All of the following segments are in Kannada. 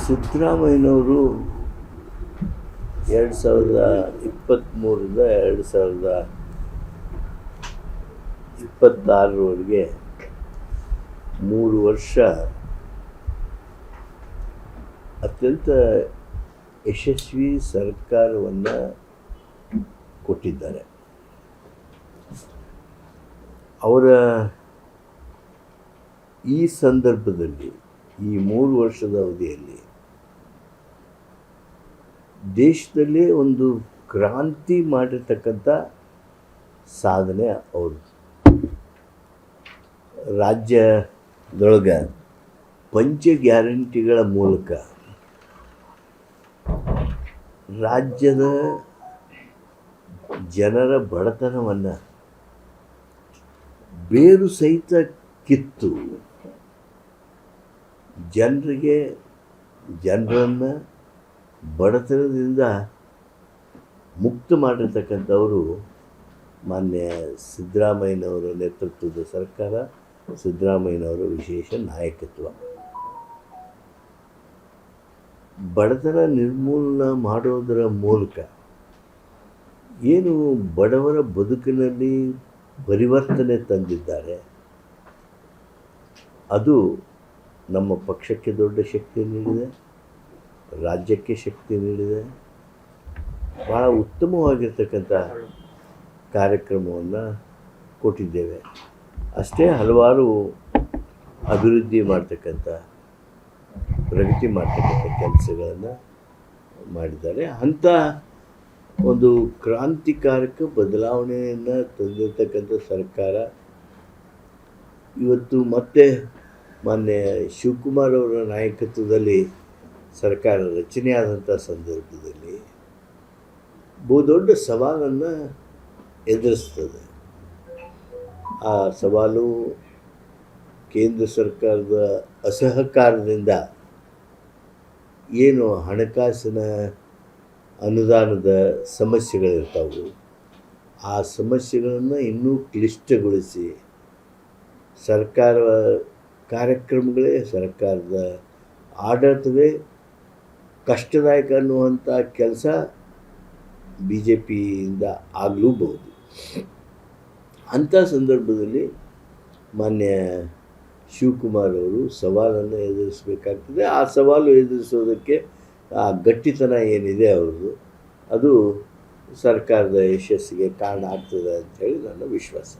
ಸಿದ್ದರಾಮಯ್ಯನವರು 2023ರಿಂದ 2026ರವರೆಗೆ 3 ವರ್ಷ ಅತ್ಯಂತ ಯಶಸ್ವಿ ಸರ್ಕಾರವನ್ನು ಕೊಟ್ಟಿದ್ದಾರೆ. ಅವರ ಈ ಸಂದರ್ಭದಲ್ಲಿ ಈ 3 ವರ್ಷದ ಅವಧಿಯಲ್ಲಿ ದೇಶದಲ್ಲೇ ಒಂದು ಕ್ರಾಂತಿ ಮಾಡಿರ್ತಕ್ಕಂಥ ಸಾಧನೆ ಅವರು. ರಾಜ್ಯದೊಳಗೆ ಪಂಚ ಗ್ಯಾರಂಟಿಗಳ ಮೂಲಕ ರಾಜ್ಯದ ಜನರ ಬಡತನವನ್ನು ಬೇರು ಸಹಿತ ಕಿತ್ತು ಜನರನ್ನು ಬಡತನದಿಂದ ಮುಕ್ತ ಮಾಡಿರ್ತಕ್ಕಂಥವರು ಮಾನ್ಯ ಸಿದ್ದರಾಮಯ್ಯನವರ ನೇತೃತ್ವದ ಸರ್ಕಾರ, ಸಿದ್ದರಾಮಯ್ಯನವರ ವಿಶೇಷ ನಾಯಕತ್ವ. ಬಡತನ ನಿರ್ಮೂಲನೆ ಮಾಡೋದರ ಮೂಲಕ ಏನು ಬಡವರ ಬದುಕಿನಲ್ಲಿ ಪರಿವರ್ತನೆ ತಂದಿದ್ದಾರೆ, ಅದು ನಮ್ಮ ಪಕ್ಷಕ್ಕೆ ದೊಡ್ಡ ಶಕ್ತಿ ನೀಡಿದೆ, ರಾಜ್ಯಕ್ಕೆ ಶಕ್ತಿ ನೀಡಿದೆ. ಭಾಳ ಉತ್ತಮವಾಗಿರ್ತಕ್ಕಂಥ ಕಾರ್ಯಕ್ರಮವನ್ನು ಕೊಟ್ಟಿದ್ದೇವೆ. ಅಷ್ಟೇ ಹಲವಾರು ಅಭಿವೃದ್ಧಿ ಮಾಡ್ತಕ್ಕಂಥ, ಪ್ರಗತಿ ಮಾಡ್ತಕ್ಕಂಥ ಕೆಲಸಗಳನ್ನು ಮಾಡಿದ್ದಾರೆ. ಅಂಥ ಒಂದು ಕ್ರಾಂತಿಕಾರಕ ಬದಲಾವಣೆಯನ್ನು ತಂದಿರತಕ್ಕಂಥ ಸರ್ಕಾರ ಇವತ್ತು ಮತ್ತೆ ಮಾನ್ಯ ಶಿವಕುಮಾರ್ ಅವರ ನಾಯಕತ್ವದಲ್ಲಿ ಸರ್ಕಾರ ರಚನೆಯಾದಂಥ ಸಂದರ್ಭದಲ್ಲಿ ಬಹುದೊಡ್ಡ ಸವಾಲನ್ನು ಎದುರಿಸ್ತದೆ. ಆ ಸವಾಲು ಕೇಂದ್ರ ಸರ್ಕಾರದ ಅಸಹಕಾರದಿಂದ ಏನು ಹಣಕಾಸಿನ ಅನುದಾನದ ಸಮಸ್ಯೆಗಳಿರ್ತಾವೆ, ಆ ಸಮಸ್ಯೆಗಳನ್ನು ಇನ್ನೂ ಕ್ಲಿಷ್ಟಗೊಳಿಸಿ ಸರ್ಕಾರ ಕಾರ್ಯಕ್ರಮಗಳೇ, ಸರ್ಕಾರದ ಆಡಳಿತವೇ ಕಷ್ಟದಾಯಕ ಅನ್ನುವಂಥ ಕೆಲಸ ಬಿ ಜೆ ಪಿಯಿಂದ ಆಗಲೂಬಹುದು. ಅಂಥ ಸಂದರ್ಭದಲ್ಲಿ ಮಾನ್ಯ ಶಿವಕುಮಾರ್ ಅವರು ಸವಾಲನ್ನು ಎದುರಿಸಬೇಕಾಗ್ತದೆ. ಆ ಸವಾಲು ಎದುರಿಸೋದಕ್ಕೆ ಆ ಗಟ್ಟಿತನ ಏನಿದೆ ಅವ್ರದ್ದು, ಅದು ಸರ್ಕಾರದ ಯಶಸ್ಸಿಗೆ ಕಾರಣ ಆಗ್ತದೆ ಅಂಥೇಳಿ ನನ್ನ ವಿಶ್ವಾಸ.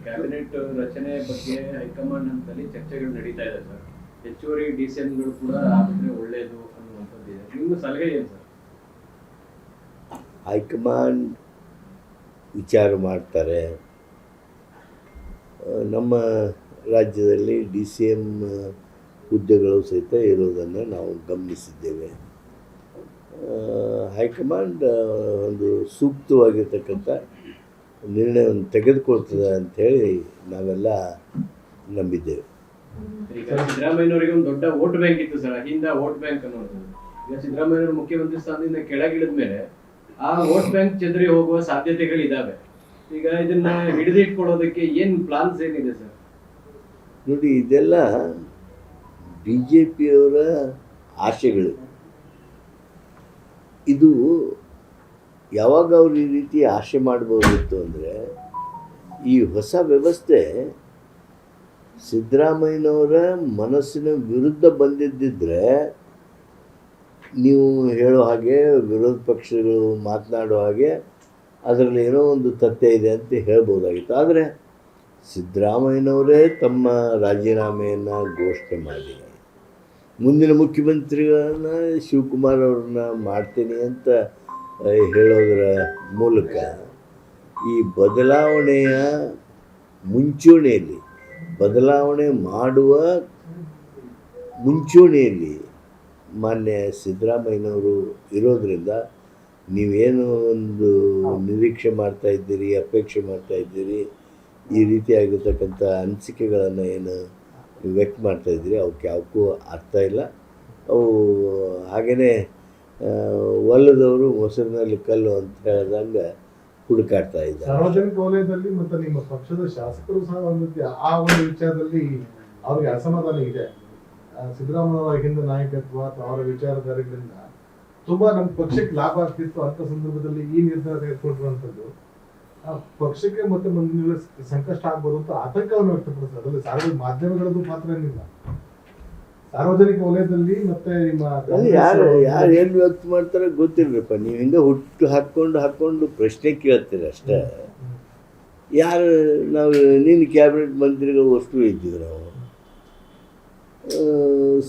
ಕ್ಯಾಬಿನೆಟ್ ರಚನೆ ಬಗ್ಗೆ ಹೈಕಮಾಂಡ್ ಹಂತದಲ್ಲಿ ಚರ್ಚೆಗಳು ನಡೀತಾ ಇದೆ ಸರ್. ಹೆಚ್ಚುವರಿ ಡಿಸಿಎಂಗಳು ಕೂಡ ಆಗಿದ್ರೆ ಒಳ್ಳೆಯದು ಅನ್ನುವಂಥದ್ದು ಇದೆ. ನಿಮ್ಮ ಸಲಹೆ ಏನು ಸರ್? ಹೈಕಮಾಂಡ್ ವಿಚಾರ ಮಾಡ್ತಾರೆ. ನಮ್ಮ ರಾಜ್ಯದಲ್ಲಿ DCM ಹುದ್ದೆಗಳು ಸಹಿತ ಇರೋದನ್ನು ನಾವು ಗಮನಿಸಿದ್ದೇವೆ. ಹೈಕಮಾಂಡ್ ಒಂದು ಸೂಕ್ತವಾಗಿರ್ತಕ್ಕಂಥ ನಿರ್ಣಯವನ್ನು ತೆಗೆದುಕೊಳ್ತದೆ ಅಂಥೇಳಿ ನಾವೆಲ್ಲ ನಂಬಿದ್ದೇವೆ. ಈಗ ಸಿದ್ದರಾಮಯ್ಯನವರಿಗೆ ಒಂದು ದೊಡ್ಡ ವೋಟ್ ಬ್ಯಾಂಕ್ ಇತ್ತು ಸರ್, ಹಿಂದ ವೋಟ್ ಬ್ಯಾಂಕ್ ಅನ್ನೋದು. ಈಗ ಸಿದ್ದರಾಮಯ್ಯನವರು ಮುಖ್ಯಮಂತ್ರಿ ಸ್ಥಾನದಿಂದ ಕೆಳಗಿಳಿದ ಮೇಲೆ ಆ ವೋಟ್ ಬ್ಯಾಂಕ್ ಚದರಿ ಹೋಗುವ ಸಾಧ್ಯತೆಗಳಿದ್ದಾವೆ. ಈಗ ಇದನ್ನ ಹಿಡಿದಿಟ್ಕೊಳ್ಳೋದಕ್ಕೆ ಏನು ಪ್ಲಾನ್ಸ್ ಏನಿದೆ ಸರ್? ನೋಡಿ, ಇದೆಲ್ಲ BJPಯವರ ಆಶೆಗಳು. ಇದು ಯಾವಾಗ ಅವ್ರು ಈ ರೀತಿ ಆಶೆ ಮಾಡ್ಬೋದಿತ್ತು ಅಂದರೆ, ಈ ಹೊಸ ವ್ಯವಸ್ಥೆ ಸಿದ್ದರಾಮಯ್ಯನವರ ಮನಸ್ಸಿನ ವಿರುದ್ಧ ಬಂದಿದ್ದರೆ ನೀವು ಹೇಳೋ ಹಾಗೆ, ವಿರೋಧ ಪಕ್ಷಗಳು ಮಾತನಾಡೋ ಹಾಗೆ ಅದರಲ್ಲಿ ಏನೋ ಒಂದು ತಥ್ಯ ಇದೆ ಅಂತ ಹೇಳ್ಬೋದಾಗಿತ್ತು. ಆದರೆ ಸಿದ್ದರಾಮಯ್ಯನವರೇ ತಮ್ಮ ರಾಜೀನಾಮೆಯನ್ನು ಘೋಷಣೆ ಮಾಡಿ ಮುಂದಿನ ಮುಖ್ಯಮಂತ್ರಿಗಳನ್ನ ಶಿವಕುಮಾರ್ ಅವ್ರನ್ನ ಮಾಡ್ತೀನಿ ಅಂತ ಹೇಳೋದರ ಮೂಲಕ ಈ ಬದಲಾವಣೆಯ ಮುಂಚೂಣಿಯಲ್ಲಿ, ಬದಲಾವಣೆ ಮಾಡುವ ಮುಂಚೂಣಿಯಲ್ಲಿ ಮಾನ್ಯ ಸಿದ್ದರಾಮಯ್ಯನವರು ಇರೋದರಿಂದ ನೀವೇನು ಒಂದು ನಿರೀಕ್ಷೆ ಮಾಡ್ತಾಯಿದ್ದೀರಿ, ಅಪೇಕ್ಷೆ ಮಾಡ್ತಾಯಿದ್ದೀರಿ, ಈ ರೀತಿಯಾಗಿರ್ತಕ್ಕಂಥ ಅನಿಸಿಕೆಗಳನ್ನು ಏನು ವ್ಯಕ್ತ ಮಾಡ್ತಾಯಿದ್ದೀರಿ, ಅವಕ್ಕೆ ಯಾವಕ್ಕೂ ಅರ್ಥ ಇಲ್ಲ. ಅವು ಹಾಗೆಯೇ ಒಲ್ಲದವರು ಮೊಸರಿನಲ್ಲಿ ಕಲ್ಲು ಅಂತ ಹೇಳ್ದಂಗೆ ಹುಡುಕಾಡ್ತಾ ಇದ್ದಾರೆ. ಸಾರ್ವಜನಿಕ ವಲಯದಲ್ಲಿ ಮತ್ತು ನಿಮ್ಮ ಪಕ್ಷದ ಶಾಸಕರು ಸಹ ಆ ಒಂದು ವಿಚಾರದಲ್ಲಿ ಅವ್ರಿಗೆ ಅಸಮಾಧಾನ ಇದೆ. ಸಿದ್ದರಾಮಯ್ಯ ಹಿಂದೆ ನಾಯಕತ್ವ ಅಥವಾ ಅವರ ವಿಚಾರಧಾರೆಗಳಿಂದ ತುಂಬಾ ನಮ್ಮ ಪಕ್ಷಕ್ಕೆ ಲಾಭ ಆಗ್ತಿತ್ತು. ಅಂತ ಸಂದರ್ಭದಲ್ಲಿ ಈ ನಿರ್ಧಾರ ತೆಗೆದುಕೊಂಡಿರುವಂತದ್ದು ಆ ಪಕ್ಷಕ್ಕೆ ಮತ್ತೆ ಮುಂದಿನ ದಿನ ಸಂಕಷ್ಟ ಆಗ್ಬೋದು ಅಂತ ಆತಂಕವನ್ನು ವ್ಯಕ್ತಪಡಿಸ್ತಾರೆ. ಅದರಲ್ಲಿ ಸಾರ್ವಜನಿಕ ಮಾಧ್ಯಮಗಳದ್ದು ಪಾತ್ರ ಏನಿಲ್ಲ. ಸಾರ್ವಜನಿಕ ವಲಯದಲ್ಲಿ ಮತ್ತೆ ನಿಮ್ಮ ಅಲ್ಲಿ ಯಾರು ಏನು ವ್ಯಕ್ತ ಮಾಡ್ತಾರೆ ಗೊತ್ತಿಲ್ಲರಪ್ಪ. ನೀವು ಹಿಂಗೆ ಹುಟ್ಟು ಹಾಕ್ಕೊಂಡು ಪ್ರಶ್ನೆ ಕೇಳ್ತೀರಿ ಅಷ್ಟೇ. ಯಾರು ನಾವು ನೀನು ಕ್ಯಾಬಿನೆಟ್ ಮಂತ್ರಿಗಳು ಅಷ್ಟು ಇದ್ದೀವಿ ನಾವು,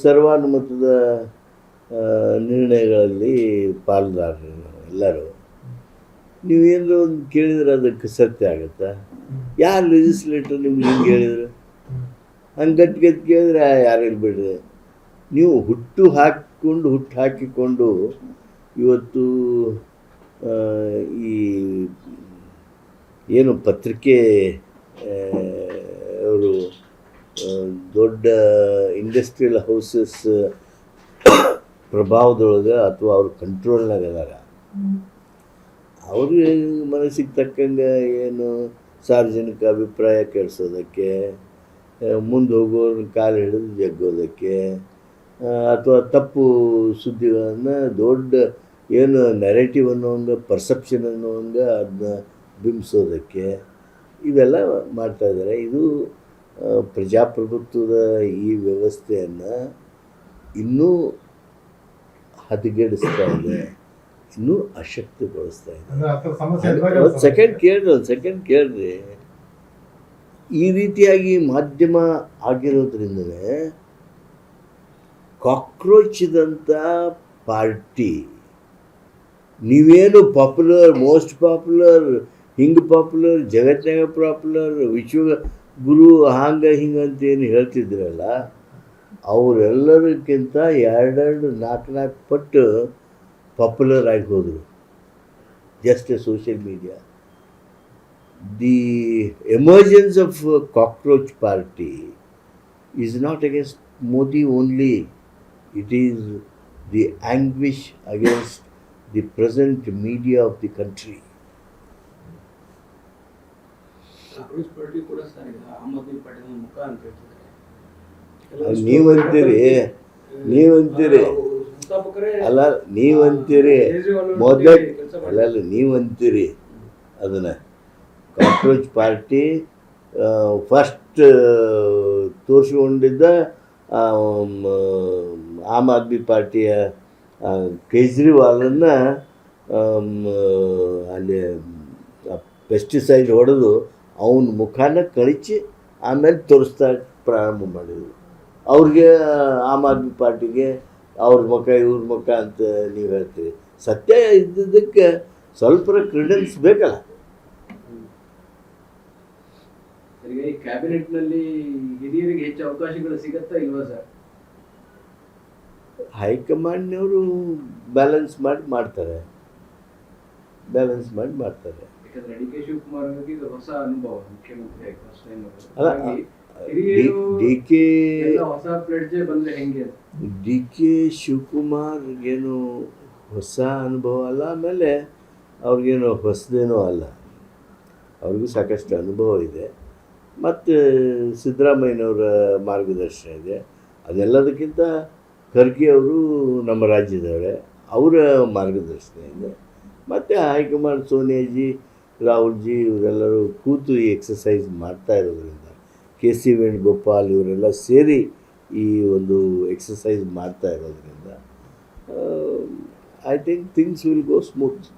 ಸರ್ವಾನುಮತದ ನಿರ್ಣಯಗಳಲ್ಲಿ ಪಾಲ್ದಾರರು ನಾವು ಎಲ್ಲರೂ. ನೀವೇನಾದ್ರು ಒಂದು ಕೇಳಿದ್ರೆ ಅದಕ್ಕೆ ಸತ್ಯ ಆಗುತ್ತಾ? ಯಾರು ಲೆಜಿಸ್ಲೇಟರ್ ನಿಮ್ಗೆ ಹಿಂಗೆ ಹೇಳಿದ್ರು? ಹಂಗೆ ಗಟ್ಟಿ ಕೇಳಿದ್ರೆ ಯಾರು ಇಲ್ಲಿ ಬಿಡ್ರಿ. ನೀವು ಹುಟ್ಟು ಹಾಕಿಕೊಂಡು ಇವತ್ತು ಈ ಏನು ಪತ್ರಿಕೆ ಅವರು ದೊಡ್ಡ ಇಂಡಸ್ಟ್ರಿಯಲ್ ಹೌಸಸ್ ಪ್ರಭಾವದೊಳಗೆ ಅಥವಾ ಅವ್ರ ಕಂಟ್ರೋಲ್ನಾಗ ಅದಾರ. ಅವ್ರಿಗೆ ಮನಸ್ಸಿಗೆ ತಕ್ಕಂಗೆ ಏನು ಸಾರ್ವಜನಿಕ ಅಭಿಪ್ರಾಯ ಕೆಡಿಸೋದಕ್ಕೆ, ಮುಂದೆ ಹೋಗೋರನ್ನ ಕಾಲು ಹಿಡಿದು ಜಗ್ಗೋದಕ್ಕೆ, ಅಥವಾ ತಪ್ಪು ಸುದ್ದಿಗಳನ್ನು ದೊಡ್ಡ ಏನು ನೆರೆಟಿವ್ ಅನ್ನೋಂಗೆ, ಪರ್ಸೆಪ್ಷನ್ ಅನ್ನೋಂಗೆ ಅದನ್ನ ಬಿಂಬಿಸೋದಕ್ಕೆ ಇವೆಲ್ಲ ಮಾಡ್ತಾಯಿದ್ದಾರೆ. ಇದು ಪ್ರಜಾಪ್ರಭುತ್ವದ ಈ ವ್ಯವಸ್ಥೆಯನ್ನು ಇನ್ನೂ ಹದಗೆಡಿಸ್ತಾ ಇದೆ, ಇನ್ನೂ ಅಶಕ್ತಗೊಳಿಸ್ತಾ ಇದೆ. ಒಂದು ಸೆಕೆಂಡ್ ಕೇಳ್ರಿ. ಈ ರೀತಿಯಾಗಿ ಮಾಧ್ಯಮ ಆಗಿರೋದ್ರಿಂದಲೇ ಕಾಕ್ರೋಚ್ದಂಥ ಪಾರ್ಟಿ ನೀವೇನು ಪಾಪ್ಯುಲರ್, ಮೋಸ್ಟ್ ಪಾಪ್ಯುಲರ್, ಹಿಂಗೆ ಪಾಪ್ಯುಲರ್, ಜಗತ್ತಿನಾಗ ಪಾಪ್ಯುಲರ್, ವಿಶ್ವ ಗುರು ಹಂಗೆ ಹಿಂಗೆ ಅಂತೇನು ಹೇಳ್ತಿದ್ರಲ್ಲ, ಅವರೆಲ್ಲರಿಗಿಂತ 2-4 ಪಟ್ಟು ಪಾಪ್ಯುಲರ್ ಆಗಿ ಹೋದರು. Just social media. The emergence of cockroach party is not against Modi only. It is the anguish against the present media of the country. Congress party ಕೂಡ ಸರ್ ಈಗ ಆಮ್ ಆದ್ಮಿ ಪಾರ್ಟಿ ಮುಖ ಅಂತ ಹೇಳ್ತಿದ್ದಾರೆ. ನೀವಂತೀರಿ ಅಲ್ಲ, ನೀವಂತೀರಿ ಮೊದಲ ಅಲ್ಲ, ನೀವಂತೀರಿ ಅದನ್ನು ಕಾಕ್ರೋಚ್ ಪಾರ್ಟಿ ಫಸ್ಟ್ ತೋರಿಸ್ಕೊಂಡಿದ್ದ ಆಮ್ ಆದ್ಮಿ ಪಾರ್ಟಿಯ ಕೇಜ್ರಿವಾಲನ್ನು ಅಲ್ಲಿ ಪೆಸ್ಟಿಸೈಡ್ ಹೊಡೆದು ಅವನ ಮುಖಾನ ಕಳಿಸಿ ಆಮೇಲೆ ತೋರಿಸ್ತಾ ಪ್ರಾರಂಭ ಮಾಡಿದರು. ಅವ್ರಿಗೆ ಆಮ್ ಆದ್ಮಿ ಪಾರ್ಟಿಗೆ ಅವ್ರ ಮುಖ ಇವ್ರ ಮುಖ ಅಂತ ನೀವು ಹೇಳ್ತೀರಿ. ಸತ್ಯ ಇದ್ದಿದ್ದಕ್ಕೆ ಸ್ವಲ್ಪ ಕ್ರೆಡೆನ್ಸ್ ಬೇಕಲ್ಲ. ಈಗ ಈ ಕ್ಯಾಬಿನೆಟ್ನಲ್ಲಿ ಹಿರಿಯರಿಗೆ ಹೆಚ್ಚು ಅವಕಾಶಗಳು ಸಿಗತ್ತಾ ಇಲ್ವಾ ಸರ್? ಹೈಕಮಾಂಡ್ನವರು ಬ್ಯಾಲೆನ್ಸ್ ಮಾಡಿ ಮಾಡ್ತಾರೆ. ಯಾಕಂದ್ರೆ ಡಿ ಕೆ ಶಿವಕುಮಾರ್ ಅವರಿಗೆ ಇದು ಹೊಸ ಅನುಭವ, ಮುಖ್ಯಮಂತ್ರಿ ಫಸ್ಟ್ ಟೈಮ್. ಅಲ್ಲ, ಹೊಸ ಪ್ಲೇಟ್ಜೆ ಬಂದ್ರೆ ಹೆಂಗೆ? ಡಿ ಕೆ ಶಿವಕುಮಾರ್ ಏನು ಹೊಸ ಅನುಭವ ಅಲ್ಲ, ಆಮೇಲೆ ಅವ್ರಿಗೇನು ಹೊಸದೇನೂ ಅಲ್ಲ, ಅವ್ರಿಗೂ ಸಾಕಷ್ಟು ಅನುಭವ ಇದೆ. ಮತ್ತು ಸಿದ್ದರಾಮಯ್ಯನವರ ಮಾರ್ಗದರ್ಶನ ಇದೆ. ಅದೆಲ್ಲದಕ್ಕಿಂತ ಖರ್ಗೆ ಅವರು ನಮ್ಮ ರಾಜ್ಯದವರೇ, ಅವರ ಮಾರ್ಗದರ್ಶನ ಇದೆ. ಮತ್ತು ಹೈಕಮಾಂಡ್ ಸೋನಿಯಾಜಿ, ರಾಹುಲ್ಜಿ ಇವರೆಲ್ಲರೂ ಕೂತು ಈ ಎಕ್ಸಸೈಸ್ ಮಾಡ್ತಾ ಇರೋದ್ರಿಂದ, ಕೆ ಸಿ ವೇಣುಗೋಪಾಲ್ ಇವರೆಲ್ಲ ಸೇರಿ ಈ ಒಂದು ಎಕ್ಸಸೈಸ್ ಮಾಡ್ತಾ ಇರೋದ್ರಿಂದ I think things will go smooth.